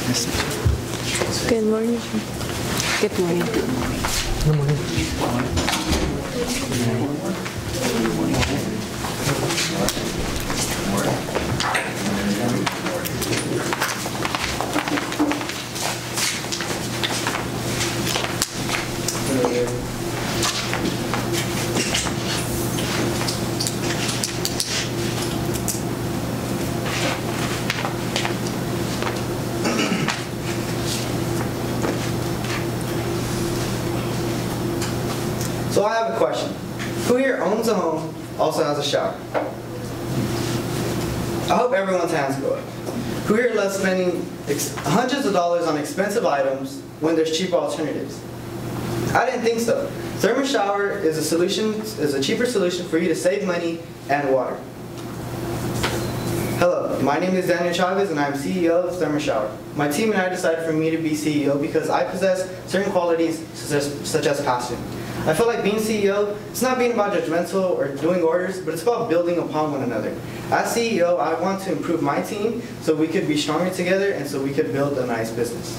Good morning. Good morning. Good morning. So I have a question. Who here owns a home, also has a shower? I hope everyone's hands go up. Who here loves spending hundreds of dollars on expensive items when there's cheaper alternatives? I didn't think so. Therma shower is a cheaper solution for you to save money and water. Hello, my name is Daniel Chavez and I'm CEO of Therma Shower. My team and I decided for me to be CEO because I possess certain qualities such as passion. I feel like being CEO, it's not being about judgmental or doing orders, but it's about building upon one another. As CEO, I want to improve my team so we could be stronger together and so we could build a nice business.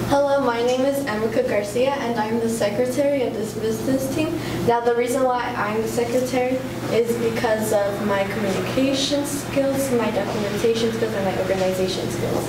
Hello, my name is Emika Garcia and I'm the secretary of this business team. Now the reason why I'm the secretary is because of my communication skills, my documentation skills, and my organization skills.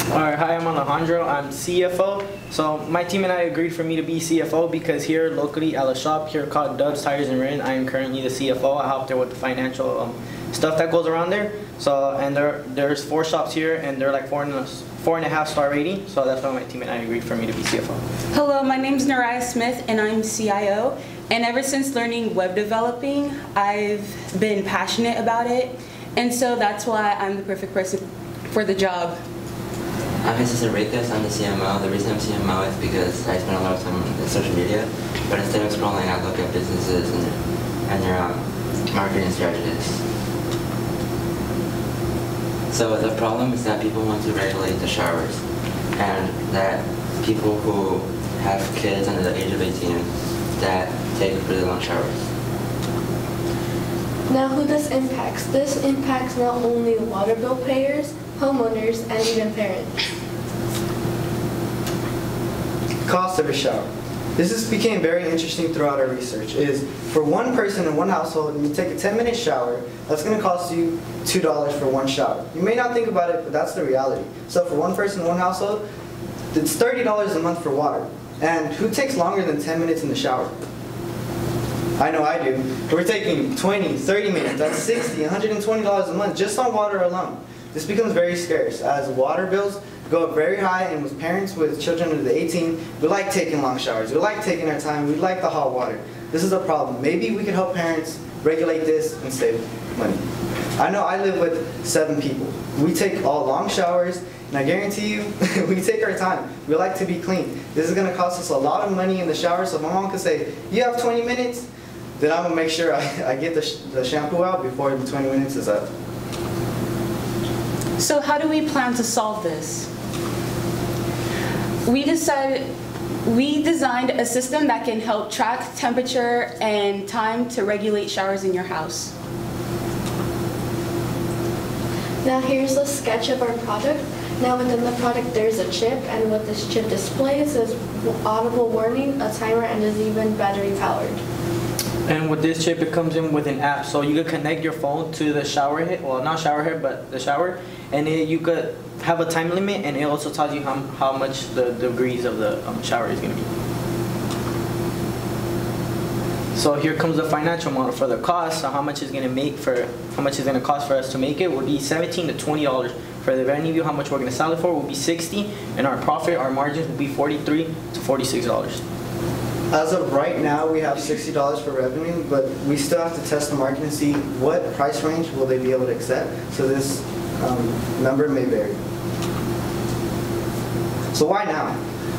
Alright, hi, I'm Alejandro. I'm CFO. So my team and I agreed for me to be CFO because here locally at a shop here called Dubs Tires and Rin, I am currently the CFO. I help there with the financial stuff that goes around there. So and there's 4 shops here and they're like 4.5 star rating. So that's why my team and I agreed for me to be CFO. Hello, my name's Naraya Smith and I'm CIO. And ever since learning web developing, I've been passionate about it. And so that's why I'm the perfect person for the job. I'm Mrs. Enriquez, I'm the CMO. The reason I'm CMO is because I spend a lot of time on social media, but instead of scrolling, I look at businesses and their marketing strategies. So the problem is that people want to regulate the showers, and that people who have kids under the age of 18 that take really long showers. Now who this impacts? This impacts not only water bill payers, homeowners, and even parents. Cost of a shower. This became very interesting throughout our research. Is for one person in one household, and you take a 10-minute shower, that's going to cost you $2 for one shower. You may not think about it, but that's the reality. So for one person in one household, it's $30 a month for water. And who takes longer than 10 minutes in the shower? I know I do. We're taking 20, 30 minutes. That's $60, $120 a month just on water alone. This becomes very scarce as water bills go up very high, and with parents with children under the 18, we like taking long showers. We like taking our time. We like the hot water. This is a problem. Maybe we could help parents regulate this and save money. I know I live with 7 people. We take all long showers, and I guarantee you, we take our time. We like to be clean. This is going to cost us a lot of money in the shower, so if my mom could say, you have 20 minutes, then I'm going to make sure I get the shampoo out before the 20 minutes is up. So how do we plan to solve this? We designed a system that can help track temperature and time to regulate showers in your house. Now here's a sketch of our product. Now within the product there's a chip, and what this chip displays is audible warning, a timer, and is even battery powered. And with this chip, it comes in with an app, so you could connect your phone to the shower head, well, not shower head, but the shower, and you could have a time limit, and it also tells you how much the degrees of the shower is going to be. So here comes the financial model for the cost. So how much is going to cost for us to make it would be $17 to $20. For the venue, how much we're going to sell it for will be $60, and our profit, our margins will be $43 to $46. As of right now, we have $60 for revenue, but we still have to test the market and see what price range will they be able to accept. So this number may vary. So why now?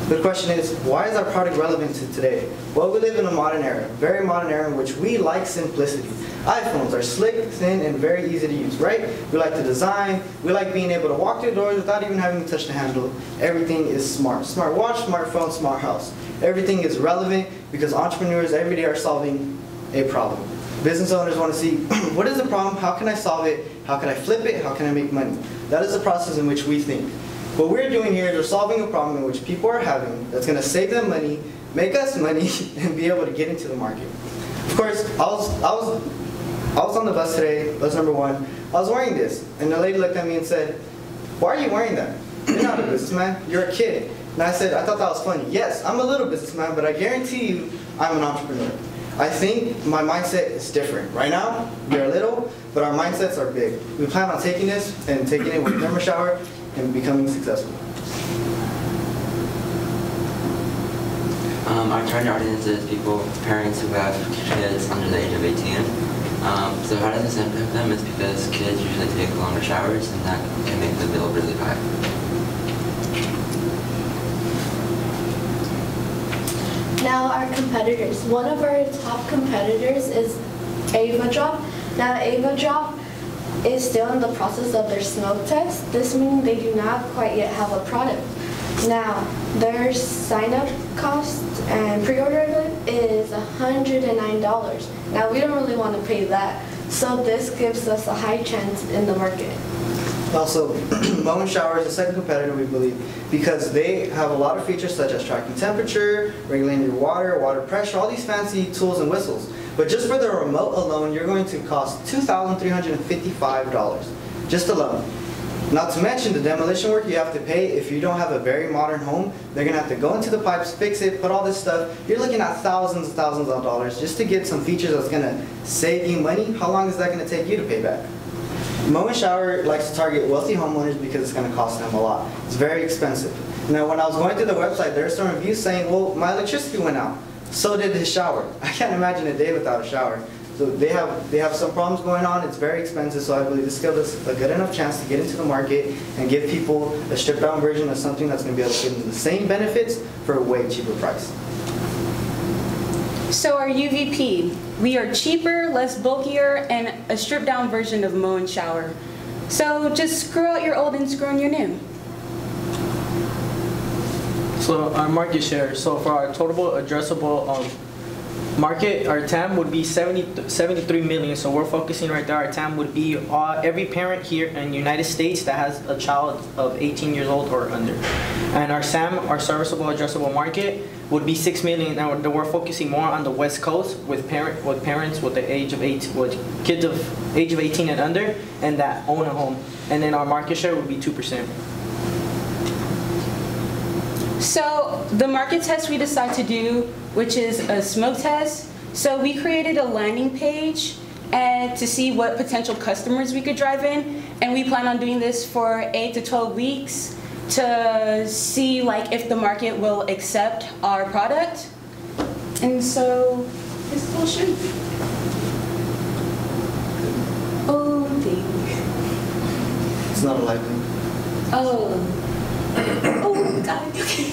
The question is, why is our product relevant to today? Well, we live in a modern era, very modern era in which we like simplicity. iPhones are slick, thin, and very easy to use, right? We like the design, we like being able to walk through doors without even having to touch the handle. Everything is smart. Smart watch, smartphone, smart house. Everything is relevant because entrepreneurs every day are solving a problem. Business owners want to see, what is the problem? How can I solve it? How can I flip it? How can I make money? That is the process in which we think. What we're doing here is we're solving a problem in which people are having that's going to save them money, make us money, and be able to get into the market. Of course, I was on the bus today, bus number 1. I was wearing this, and the lady looked at me and said, "Why are you wearing that? You're not a businessman, you're a kid." And I said, I thought that was funny. Yes, I'm a little businessman, but I guarantee you I'm an entrepreneur. I think my mindset is different. Right now, we're little, but our mindsets are big. We plan on taking this and taking it with Therma shower and becoming successful. Our target audience is people, parents who have kids under the age of 18. So how does this impact them? It's because kids usually take longer showers, and that can make the bill really high. Now our competitors. One of our top competitors is Ava Drop. Now Ava Drop is still in the process of their smoke test. This means they do not quite yet have a product. Now their sign-up cost and pre-order is $109. Now we don't really want to pay that, so this gives us a high chance in the market. Also, Moen Shower is the second competitor, we believe, because they have a lot of features such as tracking temperature, regulating your water pressure, all these fancy tools and whistles. But just for the remote alone, you're going to cost $2,355, just alone. Not to mention the demolition work you have to pay. If you don't have a very modern home, they're going to have to go into the pipes, fix it, put all this stuff. You're looking at thousands and thousands of dollars just to get some features that's going to save you money. How long is that going to take you to pay back? Moen Shower likes to target wealthy homeowners because it's going to cost them a lot. It's very expensive. Now, when I was going through the website, there are some reviews saying, well, my electricity went out. So did his shower. I can't imagine a day without a shower. So they have some problems going on. It's very expensive, so I believe this gives us a good enough chance to get into the market and give people a stripped down version of something that's going to be able to give them the same benefits for a way cheaper price. So our UVP, we are cheaper, less bulkier, and a stripped down version of Moen Shower. So just screw out your old and screw in your new. So our market share. So for our total addressable market, our TAM would be 73 million. So we're focusing right there. Our TAM would be every parent here in the United States that has a child of 18 years old or under. And our SAM, our serviceable addressable market, would be 6 million. Now we're focusing more on the West Coast with parents with the age of kids of age of 18 and under, and that own a home. And then our market share would be 2%. So the market test we decided to do, which is a smoke test, so we created a landing page and to see what potential customers we could drive in, and we plan on doing this for 8 to 12 weeks to see like if the market will accept our product. And so this will shoot. Oh, It's not a live link. oh. Oh God. Okay.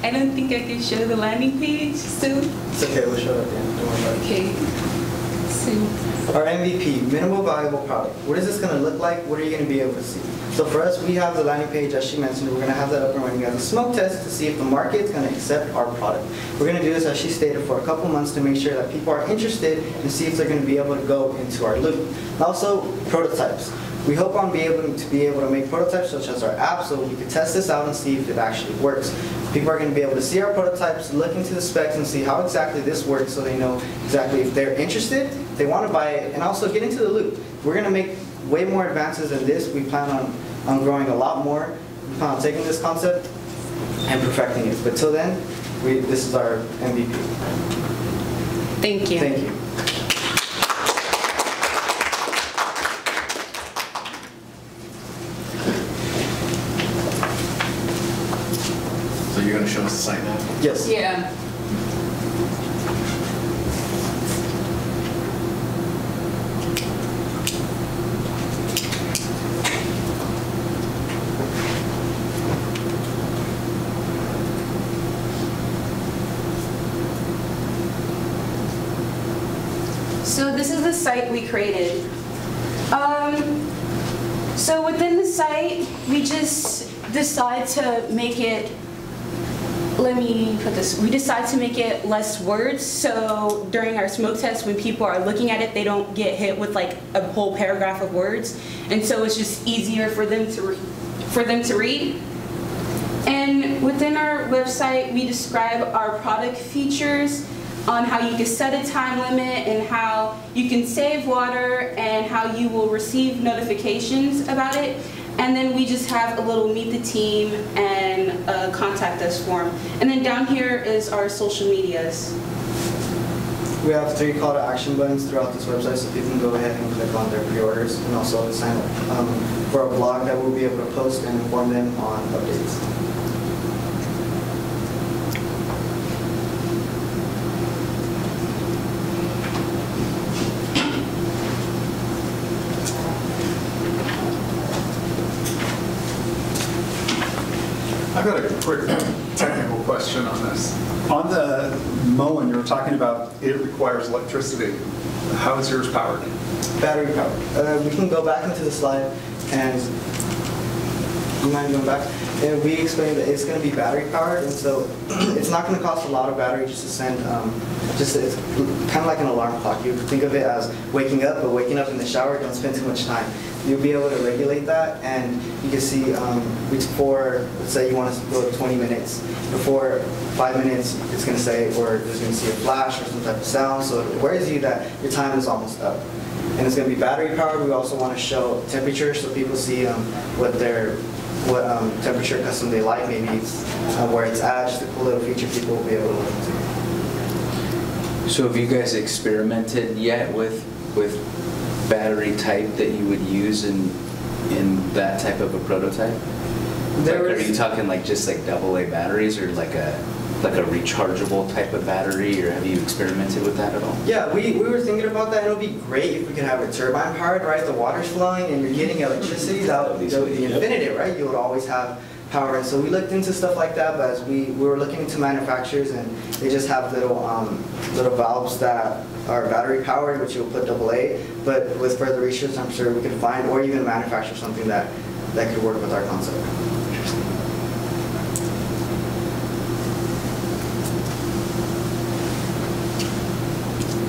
I don't think I can show the landing page soon. It's okay, we'll show it at the end. Don't worry about it. Okay. Soon. Our MVP, minimal valuable product. What is this going to look like? What are you going to be able to see? So for us, we have the landing page, as she mentioned. We're going to have that up and running as a smoke test to see if the market is going to accept our product. We're going to do this, as she stated, for a couple months to make sure that people are interested and see if they're going to be able to go into our loop. Also, prototypes. We hope on being able to make prototypes such as our app so we can test this out and see if it actually works. People are going to be able to see our prototypes, look into the specs, and see how exactly this works so they know exactly if they're interested, if they want to buy it, and also get into the loop. We're going to make way more advances than this. We plan on growing a lot more. We plan on taking this concept and perfecting it. But till then, this is our MVP. Thank you. Thank you. So you're going to show us the site now? Yes. Yeah. So this is the site we created. So within the site, we just decide to make it let me put this, we decide to make it less words, so during our smoke test, when people are looking at it, they don't get hit with like a whole paragraph of words, and so it's just easier for them to read. And within our website, we describe our product features on how you can set a time limit and how you can save water and how you will receive notifications about it. And then we just have a little meet the team and a contact us form. And then down here is our social medias. We have 3 call to action buttons throughout this website, so people can go ahead and click on their pre-orders and also sign up for a blog that we'll be able to post and inform them on updates. I've got a quick technical question on this. On the mowing, you were talking about it requires electricity. How is yours powered? Battery powered. We can go back into the slide and you mind going back? And we explained that it's going to be battery powered, and so it's not going to cost a lot of battery just to send. It's kind of like an alarm clock. You think of it as waking up, but waking up in the shower, don't spend too much time. You'll be able to regulate that, and you can see before, let's say you want to go 20 minutes, before 5 minutes, it's going to say, or there's going to see a flash or some type of sound, so it warns you that your time is almost up. And it's going to be battery powered. We also want to show temperature so people see what temperature custom they like, maybe it's where it's at, just a cool little feature people will be able to look into. So have you guys experimented yet with battery type that you would use in that type of a prototype? Are you talking like just like AA batteries, or like a rechargeable type of battery, or have you experimented with that at all? Yeah, we were thinking about that. It would be great if we could have a turbine powered, right? The water's flowing and you're getting electricity. That would be infinitive, right? You would always have power. And so we looked into stuff like that, but as we were looking into manufacturers, and they just have little valves that are battery powered, which you'll put AA. But with further research, I'm sure we could find, or even manufacture something that could work with our concept.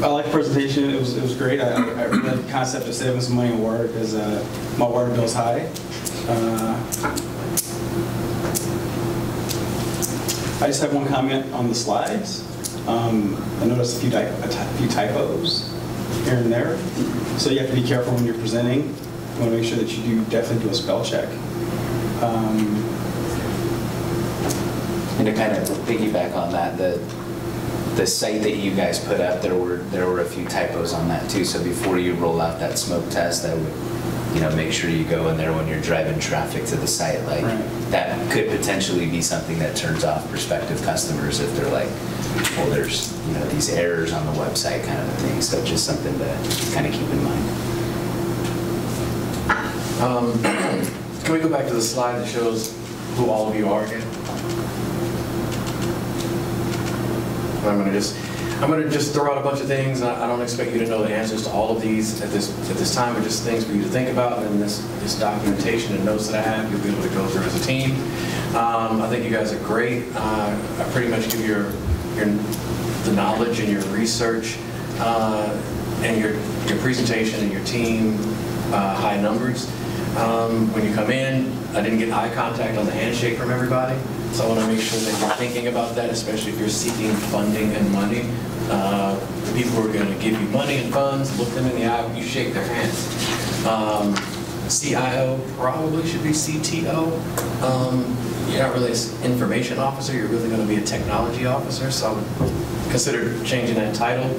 I like the presentation. It was great. I really like the concept of saving some money on water because my water bill's high. I just have one comment on the slides. I noticed a few typos here and there, so you have to be careful when you're presenting. You want to make sure that you definitely do a spell check. And to kind of piggyback on that, the site that you guys put up, there were a few typos on that too. So before you roll out that smoke test, I would, make sure you go in there when you're driving traffic to the site. Like that could potentially be something that turns off prospective customers if they're like, well, there's these errors on the website kind of a thing. So just something to kind of keep in mind. Can we go back to the slide that shows who all of you are again? I'm going to just throw out a bunch of things. I don't expect you to know the answers to all of these at this time, but just things for you to think about. And this documentation and notes that I have, you'll be able to go through as a team. I think you guys are great. I pretty much give the knowledge and your research and your presentation and your team high numbers. When you come in, I didn't get eye contact on the handshake from everybody. So I want to make sure that you're thinking about that, especially if you're seeking funding and money. The people who are going to give you money and funds, look them in the eye, you shake their hands. CIO probably should be CTO. You're not really an information officer, you're really going to be a technology officer, so I would consider changing that title.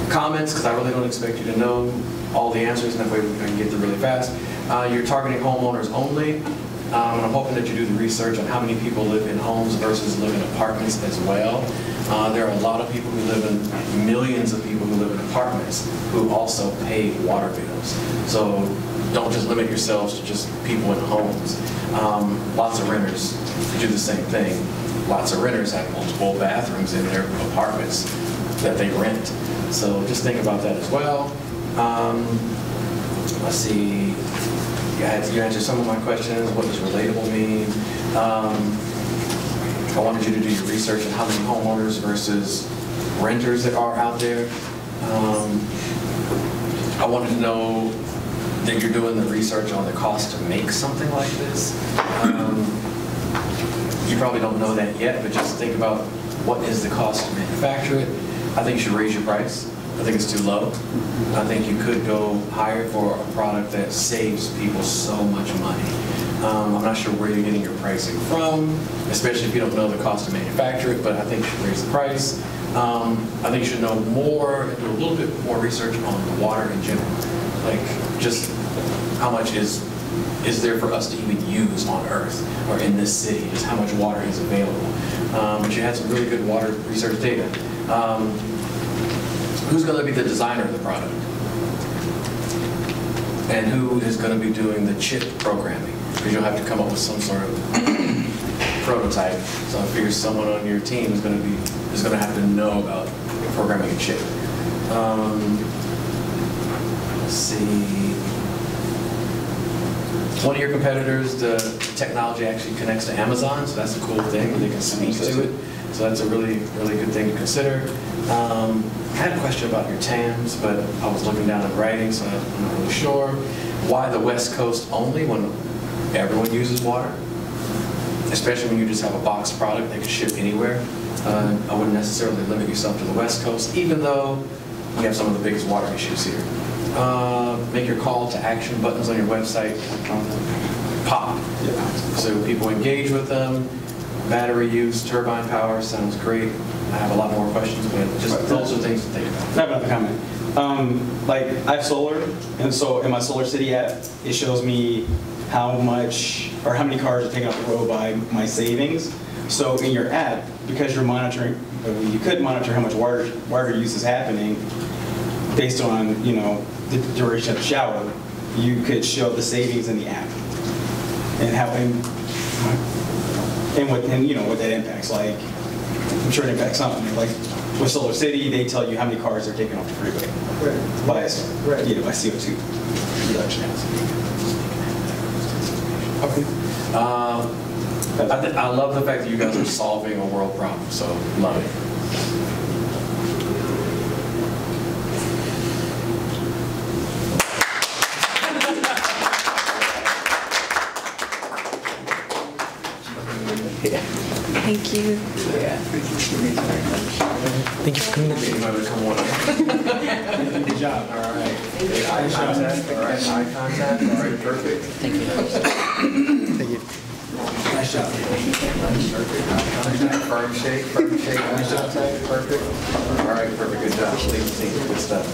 Comments, because I really don't expect you to know all the answers, and that way we can get through really fast. You're targeting homeowners only. And I'm hoping that you do the research on how many people live in homes versus live in apartments as well. There are a lot of people who live in, millions of people who live in apartments who also pay water bills. So don't just limit yourselves to just people in homes. Lots of renters do the same thing. Lots of renters have multiple bathrooms in their apartments that they rent. So just think about that as well. Let's see. You answered some of my questions. What does relatable mean? I wanted you to do your research on how many homeowners versus renters there are out there. I wanted to know that you're doing the research on the cost to make something like this. You probably don't know that yet, but just think about what is the cost to manufacture it. I think you should raise your price. I think it's too low. I think you could go higher for a product that saves people so much money. I'm not sure where you're getting your pricing from, especially if you don't know the cost to manufacture it, but I think you should raise the price. I think you should know more and do a little bit more research on the water in general. Like just how much is there for us to even use on Earth or in this city, just how much water is available. But you had some really good water research data. Who's going to be the designer of the product? And who is going to be doing the chip programming? Because you'll have to come up with some sort of prototype. So I figure someone on your team is going to have to know about programming a chip. Let's see. One of your competitors, the technology actually connects to Amazon, so that's a cool thing. They can speak to it. So that's a really, really good thing to consider. I had a question about your TAMs, but I was looking down at writing, so I'm not really sure. Why the West Coast only when everyone uses water? Especially when you just have a boxed product that can ship anywhere. I wouldn't necessarily limit yourself to the West Coast, even though we have some of the biggest water issues here. Make your call to action buttons on your website pop. So people engage with them. Battery use, turbine power sounds great. I have a lot more questions, but just those are things to think about. I have another comment. Like I have solar, and so in my Solar City app, it shows me how much or how many cars are taken off the road by my savings. So in your app, because you're monitoring, you could monitor how much water use is happening based on the duration of the shower. You could show the savings in the app and how what that impacts. Like I'm sure it impacts something. Like with Solar City, they tell you how many cars are taken off the freeway by CO2 reduction. Okay. I love the fact that you guys are solving a world problem, so love it. Thank you. Thank you for coming. Anybody come on? Good job. All right. Eye contact. All right. Eye contact. All right. Perfect. Thank you. Thank you. Nice job. Perfect. Eye contact. Firm shake. Firm shake. Eye contact. Perfect. All right. Perfect. Good job. Good stuff.